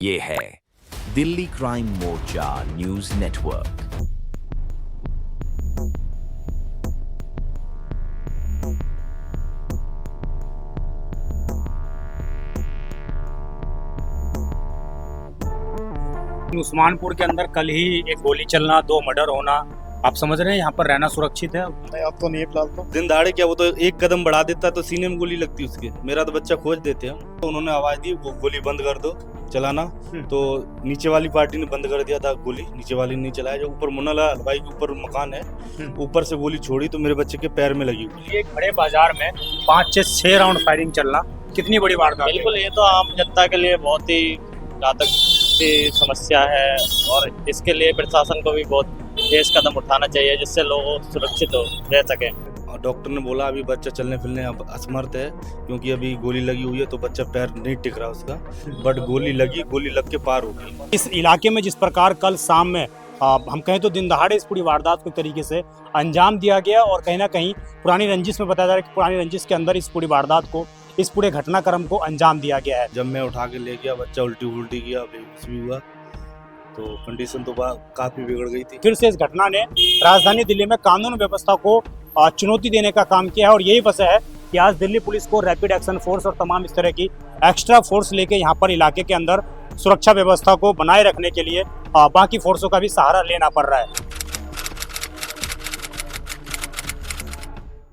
ये है दिल्ली क्राइम मोर्चा news network. Usmanpur के अंदर कल ही एक गोली चलना, 2 मर्डर होना, आप समझ रहे हैं यहाँ पर रहना सुरक्षित है? नहीं, अब तो नहीं है फिलहाल। तो दिन दहाड़े क्या, वो तो एक कदम बढ़ा देता तो सीने में गोली लगती उसके। मेरा तो बच्चा खोज देते हम। तो उन्होंने आवाज दी वो गोली बंद कर दो चलाना, तो नीचे वाली पार्टी ने बंद कर दिया था गोली। नीचे वाली नहीं चलाया, जो ऊपर मुन्ना हलवाई के ऊपर मकान है, ऊपर से गोली छोड़ी तो मेरे बच्चे के पैर में लगी गोली। एक बड़े बाजार में 5-6 राउंड फायरिंग चलना कितनी बड़ी वारदात है? बिल्कुल, ये तो आम जनता के लिए बहुत ही घातक सी समस्या है और इसके लिए प्रशासन को भी बहुत तेज कदम उठाना चाहिए जिससे लोग सुरक्षित हो रह सकें। और डॉक्टर ने बोला अभी बच्चा चलने फिरने अब असमर्थ है, क्योंकि अभी गोली लगी हुई है तो बच्चा पैर नहीं टिक रहा उसका। बट गोली लग के पार हो गई। इस इलाके में जिस प्रकार कल शाम में हम कहें तो दिन दहाड़े इस पूरी वारदात को तरीके से अंजाम दिया गया और कहीं ना कहीं पुरानी रंजिश में बताया जा रहा है कि पुरानी रंजिश के अंदर इस पूरी वारदात को, इस पूरे घटनाक्रम को अंजाम दिया गया है। जब मैं उठा के ले गया, बच्चा उल्टी किया, बेहोश भी हुआ, तो कंडीशन तो काफी बिगड़ गई थी। फिर से इस घटना ने राजधानी दिल्ली में कानून व्यवस्था को चुनौती देने का काम किया है और यही वजह है कि आज दिल्ली पुलिस को रैपिड एक्शन फोर्स और तमाम इस तरह की एक्स्ट्रा फोर्स लेके यहाँ पर इलाके के अंदर सुरक्षा व्यवस्था को बनाए रखने के लिए बाकी फोर्सों का भी सहारा लेना पड़ रहा है।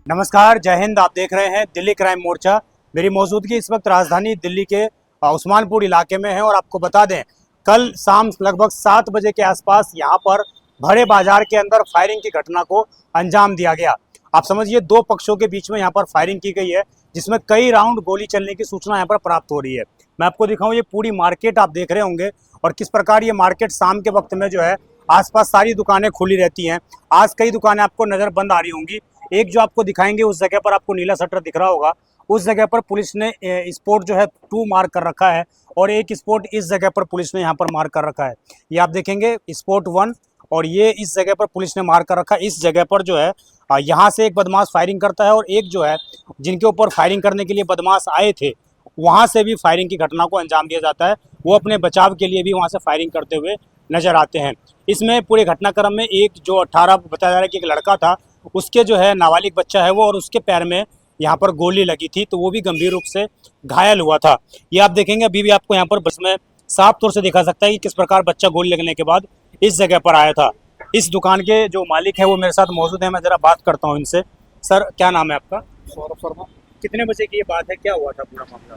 नमस्कार, जय हिंद। आप देख रहे हैं दिल्ली क्राइम मोर्चा। मेरी मौजूदगी इस वक्त राजधानी दिल्ली के उस्मानपुर इलाके में है और आपको बता दें कल शाम लगभग 7 बजे के आसपास यहाँ पर बड़े बाजार के अंदर फायरिंग की घटना को अंजाम दिया गया। आप समझिए 2 पक्षों के बीच में यहाँ पर फायरिंग की गई है जिसमें कई राउंड गोली चलने की सूचना यहाँ पर प्राप्त हो रही है। मैं आपको दिखाऊं, ये पूरी मार्केट आप देख रहे होंगे और किस प्रकार ये मार्केट शाम के वक्त में जो है आसपास सारी दुकानें खुली रहती हैं। आज कई दुकानें आपको नज़र बंद आ रही होंगी। एक जो आपको दिखाएंगे उस जगह पर आपको नीला शटर दिख रहा होगा, उस जगह पर पुलिस ने स्पॉट जो है 2 मार्क कर रखा है और एक स्पॉट इस जगह पर पुलिस ने यहाँ पर मार्क कर रखा है। ये आप देखेंगे स्पॉट 1 और ये इस जगह पर पुलिस ने मार्क कर रखा है। इस जगह पर जो है यहाँ से एक बदमाश फायरिंग करता है और एक जो है जिनके ऊपर फायरिंग करने के लिए बदमाश आए थे वहाँ से भी फायरिंग की घटना को अंजाम दिया जाता है। वो अपने बचाव के लिए भी वहाँ से फायरिंग करते हुए नजर आते हैं। इसमें पूरे घटनाक्रम में एक जो 18 बताया जा रहा है कि एक लड़का था, उसके जो है नाबालिग बच्चा है वो, और उसके पैर में यहाँ पर गोली लगी थी तो वो भी गंभीर रूप से घायल हुआ था। ये आप देखेंगे अभी भी आपको यहाँ पर बस में साफ तौर से देखा सकता है कि किस प्रकार बच्चा गोली लगने के बाद इस जगह पर आया था। इस दुकान के जो मालिक है वो मेरे साथ मौजूद है, मैं जरा बात करता हूँ इनसे। सर, क्या नाम है आपका? सौरभ शर्मा। कितने बजे की ये बात है, क्या हुआ था पूरा मामला?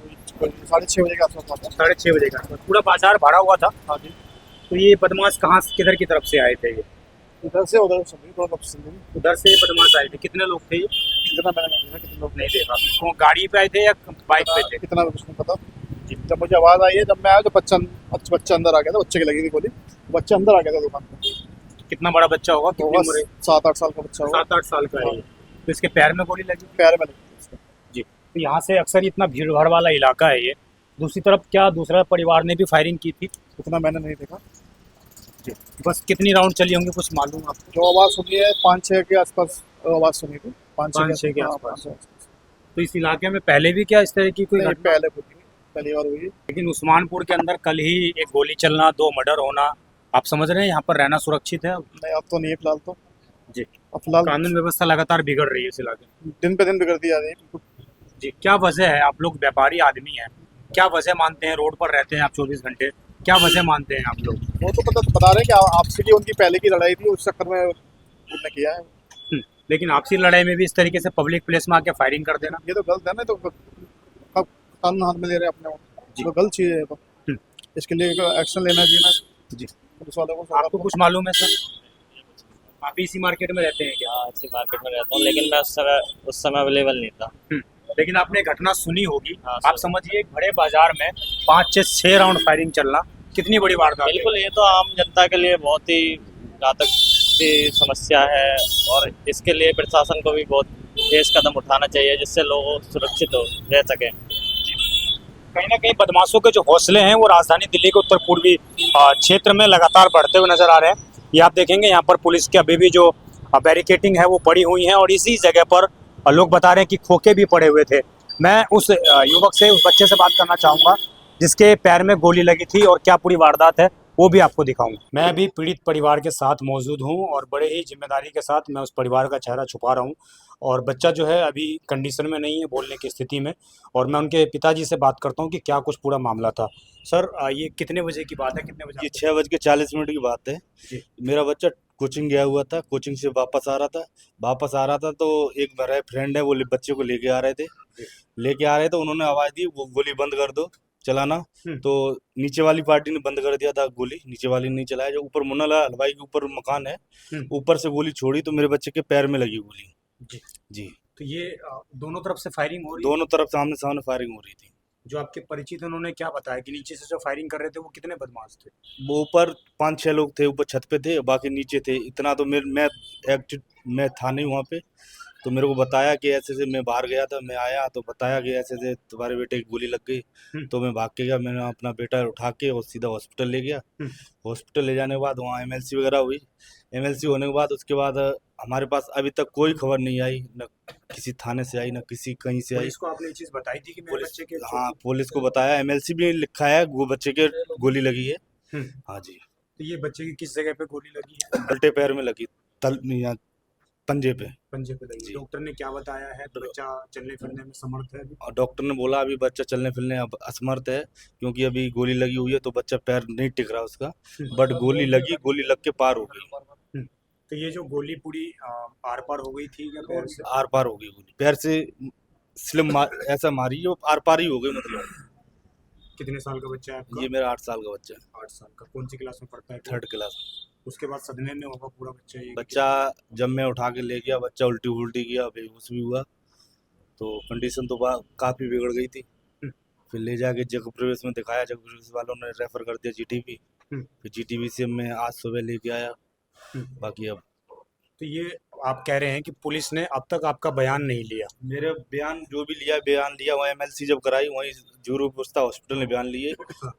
6:30 बजे का आसपास हुआ था। 6:30 बजे का पूरा बाजार भरा हुआ था। हाँ जी। तो ये बदमाश कहाँ किधर की तरफ से आए थे? ये इधर से उधर से उधर से बदमाश आए थे। कितने लोग थे ये? कितना मैंने नहीं देखा, कितने लोग नहीं देखा। कौन गाड़ी पे आए थे या बाइक पे थे? कितना कुछ नहीं पता। जब मुझे आवाज आई है, जब मैं आया तो बच्चा अंदर आ गया था। बच्चे की लगी थी गोली, बच्चा अंदर आ गया था दुकान में। कितना बड़ा बच्चा होगा? कितनी उम्र है? 7-8 साल का बच्चा होगा। 7-8 साल का है। तो इसके पैर में गोली लगी? पैर में लगी जी। तो यहाँ से अक्सर इतना भीड़ भाड़ वाला इलाका है ये। दूसरी तरफ क्या दूसरा परिवार ने भी फायरिंग की थी? उतना मैंने नहीं देखा। बस कितनी राउंड चली होंगी कुछ मालूम आपको? जो आवाज सुनी है 5-6 के आसपास आवाज सुनी थी। 5-6 के आसपास। तो इस इलाके में पहले भी क्या इस तरह की कोई घटना? पहली बार हुई। लेकिन उस्मानपुर के अंदर कल ही एक गोली चलना, 2 मर्डर होना, आप समझ रहे हैं यहाँ पर रहना सुरक्षित है? नहीं, अब तो नहीं है फिलहाल। तो जी। अब फिलहाल कानून व्यवस्था लगातार बिगड़ रही है इस इलाके में, दिन पे दिन बिगड़ती जा रही है। जी। क्या वजह है? आप लोग व्यापारी आदमी हैं, क्या वजह मानते हैं? रोड पर रहते हैं आप 24 घंटे, क्या वजह मानते हैं आप लोग? वो तो बता रहे हैं कि आपसे की उनकी पहले की लड़ाई थी, उस चक्कर में उन्होंने किया है। लेकिन आपसी लड़ाई में भी इस तरीके से पब्लिक प्लेस में आके फायरिंग कर देना, ये तो गलत है ना। तो कानून हाथ में ले रहे हैं अपने, जो गलत चीज है। तो इसके लिए एक्शन लेना चाहिए ना जी पुलिस वालों को। आपको कुछ मालूम है सर? आप इसी मार्केट में रहते हैं क्या? हाँ, इसी मार्केट में रहता हूँ, लेकिन मैं उस समय अवेलेबल नहीं था। लेकिन आपने घटना सुनी होगी। हाँ, आप समझिए एक बड़े बाजार में 5-6 राउंड फायरिंग चलना कितनी बड़ी वारदात है? बिल्कुल, ये तो आम जनता के लिए बहुत ही घातक सी समस्या है और इसके लिए प्रशासन को भी बहुत तेज कदम उठाना चाहिए जिससे लोग सुरक्षित हो रह सकें। कहीं ना कहीं बदमाशों के जो हौसले हैं वो राजधानी दिल्ली के उत्तर पूर्वी क्षेत्र में लगातार बढ़ते हुए नजर आ रहे हैं। ये आप देखेंगे यहाँ पर पुलिस की अभी भी जो बैरिकेटिंग है वो पड़ी हुई है और इसी जगह पर लोग बता रहे हैं कि खोखे भी पड़े हुए थे। मैं उस युवक से, उस बच्चे से बात करना चाहूँगा जिसके पैर में गोली लगी थी और क्या पूरी वारदात है वो भी आपको दिखाऊंगा। मैं अभी पीड़ित परिवार के साथ मौजूद हूं और बड़े ही जिम्मेदारी के साथ मैं उस परिवार का चेहरा छुपा रहा हूं और बच्चा जो है अभी कंडीशन में नहीं है बोलने की स्थिति में और मैं उनके पिताजी से बात करता हूं कि क्या कुछ पूरा मामला था। सर ये कितने बजे की बात है, कितने बजे? ये 6:40 की बात है। जी। मेरा बच्चा कोचिंग गया हुआ था, कोचिंग से वापस आ रहा था तो एक मेरा फ्रेंड है वो बच्चे को लेके आ रहे थे तो उन्होंने आवाज़ दी वो गोली बंद कर दो चलाना। तो नीचे वाली पार्टी ने बंद कर दिया था गोली, नीचे वाली ने नहीं चलाया। जो ऊपर मुन्ना लाल हलवाई के ऊपर मकान है, ऊपर से गोली छोड़ी तो मेरे बच्चे के पैर में लगी गोली। जी। जी। तो ये दोनों तरफ से फायरिंग हो रही दोनों तरफ सामने सामने फायरिंग हो रही थी। जो आपके परिचित हैं उन्होंने क्या बताया कि नीचे से जो फायरिंग कर रहे थे वो कितने बदमाश थे? वो ऊपर 5-6 लोग थे, ऊपर छत पे थे, बाकी नीचे थे। इतना तो मैं था नहीं वहाँ पे, तो मेरे को बताया कि ऐसे से मैं बाहर गया था, मैं आया तो बताया कि ऐसे से तुम्हारे बेटे की गोली लग गई। तो मैं भाग के गया, मैंने अपना बेटा उठा के और सीधा हॉस्पिटल ले गया। हॉस्पिटल ले जाने के बाद वहाँ एमएलसी वगैरह हुई। एमएलसी होने के बाद उसके बाद हमारे पास अभी तक कोई खबर नहीं आई, न किसी थाने से आई, न किसी कहीं से आई। पुलिस को आपने ये चीज बताई थी कि मेरे बच्चे के? हाँ, पुलिस को बताया, एमएलसी भी लिखा है, वो बच्चे के गोली लगी है। हाँ जी। तो ये बच्चे की किस जगह पे गोली लगी है? उल्टे पैर में लगी, या पंजे पे। पंजे पे लगी। डॉक्टर ने क्या बताया है? तो बच्चा चलने फिरने में समर्थ है अभी? और डॉक्टर ने बोला अभी बच्चा चलने फिरने अब असमर्थ है, क्योंकि अभी गोली लगी हुई है तो बच्चा पैर नहीं टिक रहा उसका। बट गोली लग के पार हो गई। तो ये जो गोली पूरी आर पार हो गई थी या पैर से? आर पार हो गई गोली, पैर से ऐसा मारी जो आर पार ही हो गई। मतलब कितने साल का बच्चा है आपका? ये मेरा 8 साल का बच्चा है। 8 साल का। कौन सी क्लास में पढ़ता है? 3rd class. उसके बाद सदमे में होगा पूरा बच्चा ये? बच्चा जब मैं उठा के ले गया, बच्चा उल्टी किया, बेहोश भी हुआ, तो कंडीशन तो काफ़ी बिगड़ गई थी। फिर ले जाके जगह प्रवेश में दिखाया, जगह प्रवेश वालों ने रेफर कर दिया जीटीबी। फिर जीटीबी से मैं आज सुबह लेके आया। बाकी अब तो ये आप कह रहे हैं कि पुलिस ने अब तक आपका बयान नहीं लिया? मेरे बयान जो भी बयान लिया वहाँ एमएलसी जब कराई वहीं जूरू पुस्ता हॉस्पिटल ने बयान लिए।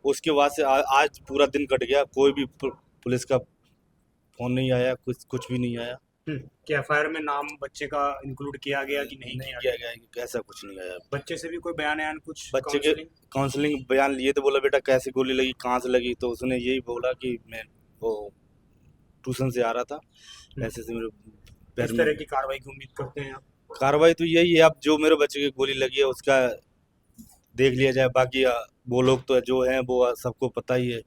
उसके बाद से आज पूरा दिन कट गया, कोई भी पुलिस का फोन नहीं आया, कुछ भी नहीं आया। क्या एफआईआर में नाम बच्चे का इंक्लूड किया गया कि नहीं किया गया? ऐसा कुछ नहीं आया। बच्चे से भी कोई बयान कुछ? बच्चे के काउंसलिंग बयान लिए तो बोला बेटा कैसे गोली लगी, कहाँ से लगी, तो उसने यही बोला कि मैं वो ट्यूशन से आ रहा था, ऐसे से मेरे पैर में। तरह की कार्रवाई की उम्मीद करते हैं आप? कार्रवाई तो यही है, अब जो मेरे बच्चे की गोली लगी है उसका देख लिया जाए। बाकी वो लोग तो जो हैं वो सबको पता ही है।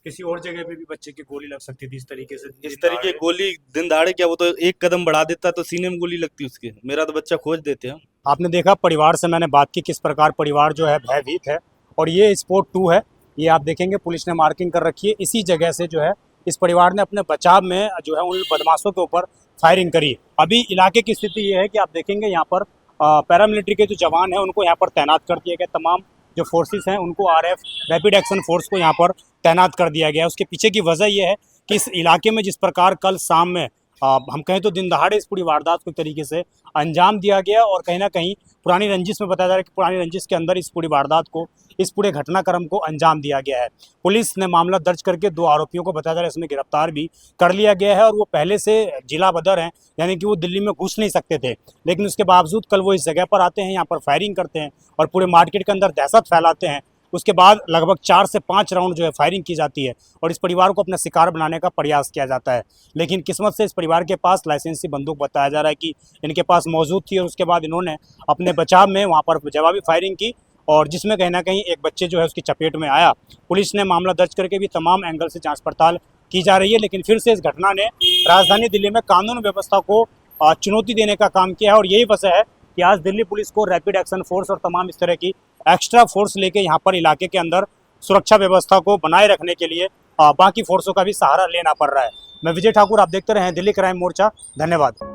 किसी और जगह पे भी बच्चे की गोली लग सकती थी इस तरीके से? इस तरीके गोली दिन दहाड़े क्या, वो तो एक कदम बढ़ा देता तो सीने में गोली लगती उसके। मेरा तो बच्चा खोज देते हैं। आपने देखा परिवार से मैंने बात की किस प्रकार परिवार जो है भयभीत है। और ये स्पॉट 2 है, ये आप देखेंगे पुलिस ने मार्किंग कर रखी है। इसी जगह से जो है इस परिवार ने अपने बचाव में जो है उन बदमाशों के ऊपर फायरिंग करी। अभी इलाके की स्थिति ये है कि आप देखेंगे यहाँ पर पैरामिलिट्री के जो जवान हैं उनको यहाँ पर तैनात कर दिया गया। तमाम जो फोर्सेस हैं उनको आरएफ रैपिड एक्शन फोर्स को यहाँ पर तैनात कर दिया गया है। उसके पीछे की वजह यह है कि इस इलाके में जिस प्रकार कल शाम में हम कहें तो दिन दहाड़े इस पूरी वारदात को तरीके से अंजाम दिया गया और कहीं ना कहीं पुरानी रंजिश में बताया जा रहा है कि पुरानी रंजिश के अंदर इस पूरी वारदात को, इस पूरे घटनाक्रम को अंजाम दिया गया है। पुलिस ने मामला दर्ज करके 2 आरोपियों को बताया जा रहा है इसमें गिरफ्तार भी कर लिया गया है और वो पहले से जिला बदर हैं, यानी कि वो दिल्ली में घुस नहीं सकते थे, लेकिन उसके बावजूद कल वो इस जगह पर आते हैं, यहाँ पर फायरिंग करते हैं और पूरे मार्केट के अंदर दहशत फैलाते हैं। उसके बाद लगभग 4 से 5 राउंड जो है फायरिंग की जाती है और इस परिवार को अपना शिकार बनाने का प्रयास किया जाता है। लेकिन किस्मत से इस परिवार के पास लाइसेंसी बंदूक बताया जा रहा है कि इनके पास मौजूद थी और उसके बाद इन्होंने अपने बचाव में वहाँ पर जवाबी फायरिंग की और जिसमें कहीं ना कहीं एक बच्चे जो है उसकी चपेट में आया। पुलिस ने मामला दर्ज करके भी तमाम एंगल से जाँच पड़ताल की जा रही है। लेकिन फिर से इस घटना ने राजधानी दिल्ली में कानून व्यवस्था को चुनौती देने का काम किया है और यही वजह है कि आज दिल्ली पुलिस को रैपिड एक्शन फोर्स और तमाम इस तरह की एक्स्ट्रा फोर्स लेके यहाँ पर इलाके के अंदर सुरक्षा व्यवस्था को बनाए रखने के लिए बाकी फोर्सों का भी सहारा लेना पड़ रहा है। मैं विजय ठाकुर, आप देखते रहें दिल्ली क्राइम मोर्चा। धन्यवाद।